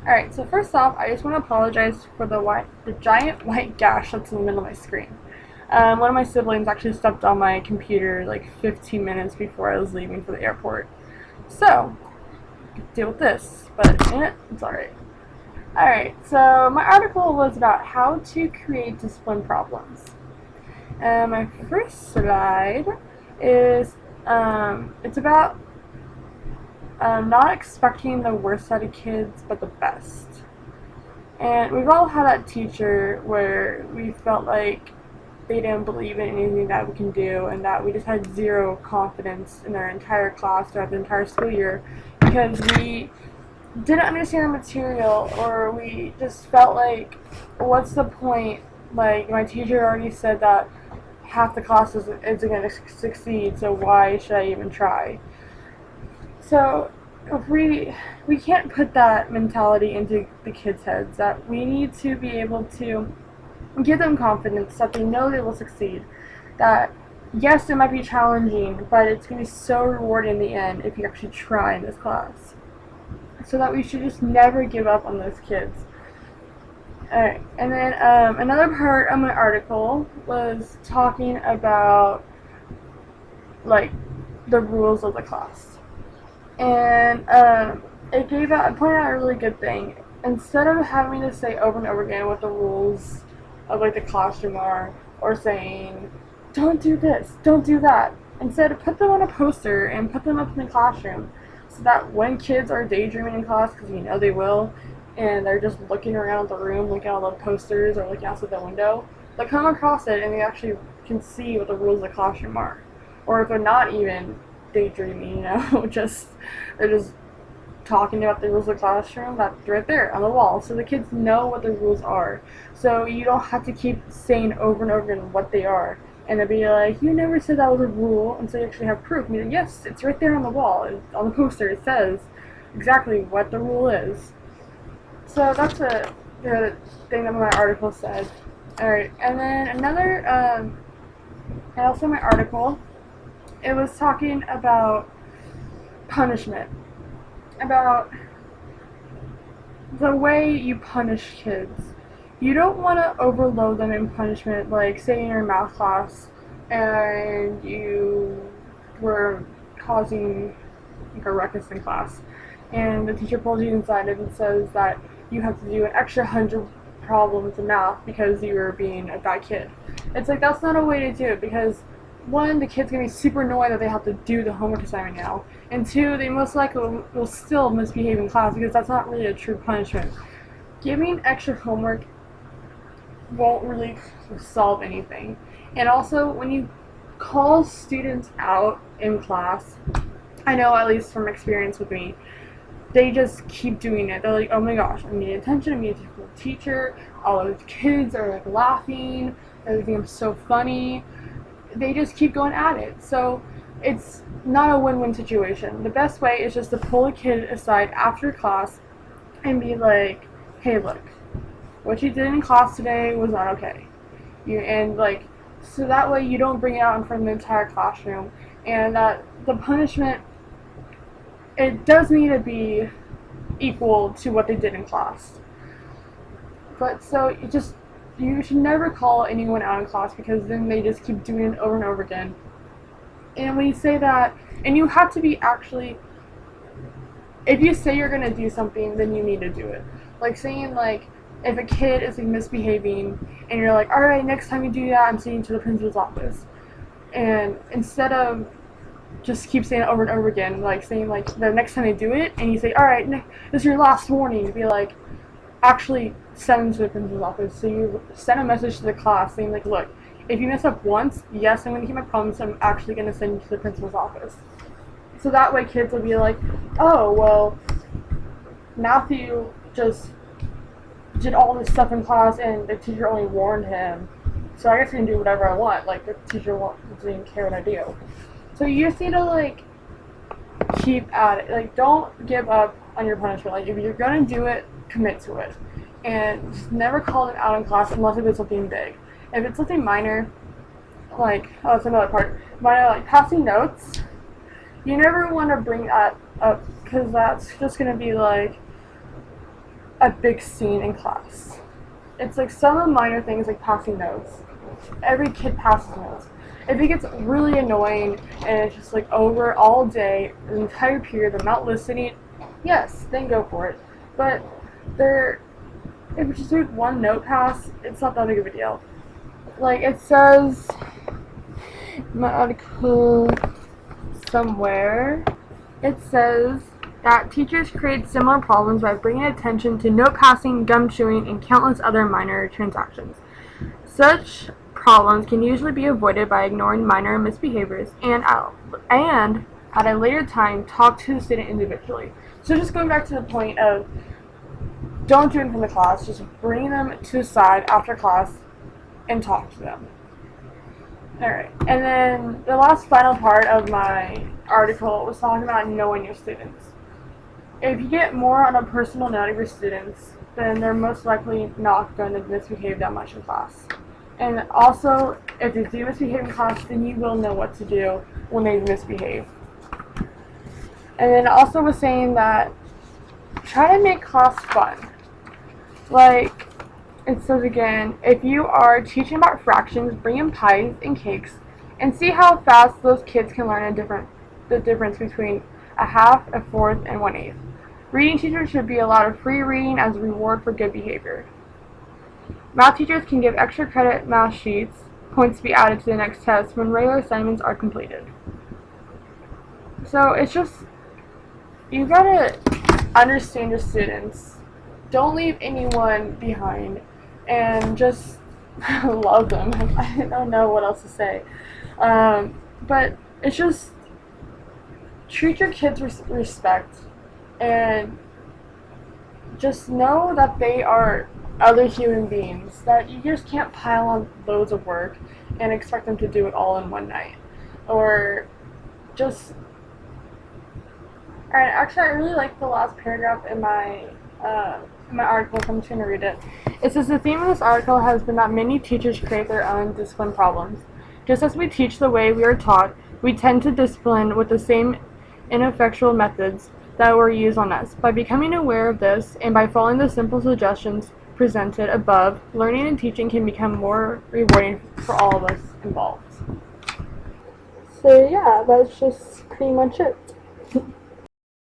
Alright, so first off, I just want to apologize for the giant white gash that's in the middle of my screen. One of my siblings actually stepped on my computer like 15 minutes before I was leaving for the airport. So, deal with this, but it's alright. Alright, so my article was about how to create discipline problems. My first slide is, it's about not expecting the worst out of kids, but the best. And we've all had that teacher where we felt like they didn't believe in anything that we can do, and that we just had zero confidence in our entire class throughout the entire school year because we didn't understand the material, or we just felt like, what's the point? Like, my teacher already said that half the class isn't going to succeed, so why should I even try? So if we can't put that mentality into the kids' heads, that we need to be able to give them confidence that they know they will succeed. That yes, it might be challenging, but it's going to be so rewarding in the end if you actually try in this class. So that we should just never give up on those kids. Alright, and then another part of my article was talking about like the rules of the class. And it pointed out a really good thing. Instead of having to say over and over again what the rules of like the classroom are, or saying, don't do this, don't do that, instead put them on a poster and put them up in the classroom, so that when kids are daydreaming in class, because you know they will, and they're just looking around the room, looking at all the posters or looking outside the window, they come across it and they actually can see what the rules of the classroom are. Or if they're not even daydreaming, they're just talking about the rules of the classroom, that's right there on the wall, so the kids know what the rules are. So you don't have to keep saying over and over again what they are, and they'll be like, you never said that was a rule, and so you actually have proof. And you're like, yes, it's right there on the wall, on the poster, it says exactly what the rule is. So that's the thing that my article said. Alright, and then another, and also my article, it was talking about punishment. About the way you punish kids. You don't want to overload them in punishment, like say in your math class and you were causing like a ruckus in class, and the teacher pulls you inside and says that you have to do an extra 100 problems in math because you were being a bad kid. It's like, that's not a way to do it, because one, the kid's going to be super annoyed that they have to do the homework assignment now, and two, they most likely will still misbehave in class, because that's not really a true punishment. Giving extra homework won't really solve anything. And also, when you call students out in class, I know, at least from experience with me, they just keep doing it. They're like, oh my gosh, I need attention, I need attention from the teacher, all of the kids are like laughing, they think I'm so funny. They just keep going at it. So it's not a win-win situation. The best way is just to pull a kid aside after class and be like, hey, look, what you did in class today was not okay. So that way you don't bring it out in front of the entire classroom, and that the punishment, it does need to be equal to what they did in class. But so you should never call anyone out in class, because then they just keep doing it over and over again. And when you say that, and you have to be actually, if you say you're going to do something, then you need to do it. Like saying, like, if a kid is like misbehaving and you're like, alright, next time you do that, I'm sending you to the principal's office. And instead of just keep saying it over and over again, like saying like the next time they do it, and you say, alright, this is your last warning, be like, actually send them to the principal's office. So you send a message to the class saying like, look, if you mess up once, yes, I'm going to keep my promise, I'm actually going to send you to the principal's office. So that way kids will be like, oh, well, Matthew just did all this stuff in class and the teacher only warned him, so I guess I can do whatever I want, like the teacher doesn't care what I do. So you just need to like keep at it, like don't give up on your punishment. Like if you're going to do it, commit to it, and just never call them out in class unless it's something big. If it's something minor, like, oh, that's another part, minor, like passing notes, you never want to bring that up, because that's just going to be like, a big scene in class. It's like some of the minor things like passing notes. Every kid passes notes. If it gets really annoying and it's just like over all day, the entire period, they're not listening, yes, then go for it. But if it's just like one note pass, it's not that big of a deal. Like it says, my article somewhere, it says that teachers create similar problems by bringing attention to note passing, gum chewing, and countless other minor transactions. Such problems can usually be avoided by ignoring minor misbehaviors and at a later time talk to the student individually. So just going back to the point of don't do it from the class, just bring them to the side after class and talk to them. Alright, and then the last final part of my article was talking about knowing your students. If you get more on a personal note of your students, then they're most likely not going to misbehave that much in class. And also, if they do misbehave in class, then you will know what to do when they misbehave. And then also was saying that try to make class fun. Like, it says again, if you are teaching about fractions, bring in pies and cakes and see how fast those kids can learn the difference between a half, a fourth, and 1/8. Reading teachers should be allowed free reading as a reward for good behavior. Math teachers can give extra credit math sheets, points to be added to the next test when regular assignments are completed. So it's just, you gotta understand your students. Don't leave anyone behind and just love them. I don't know what else to say. But it's just, treat your kids with respect and just know that they are other human beings, that you just can't pile on loads of work and expect them to do it all in one night. Or just, alright, actually I really like the last paragraph in my article, so I'm just going to read it. It says, the theme of this article has been that many teachers create their own discipline problems. Just as we teach the way we are taught, we tend to discipline with the same ineffectual methods that were used on us. By becoming aware of this, and by following the simple suggestions presented above, learning and teaching can become more rewarding for all of us involved. So yeah, that's just pretty much it.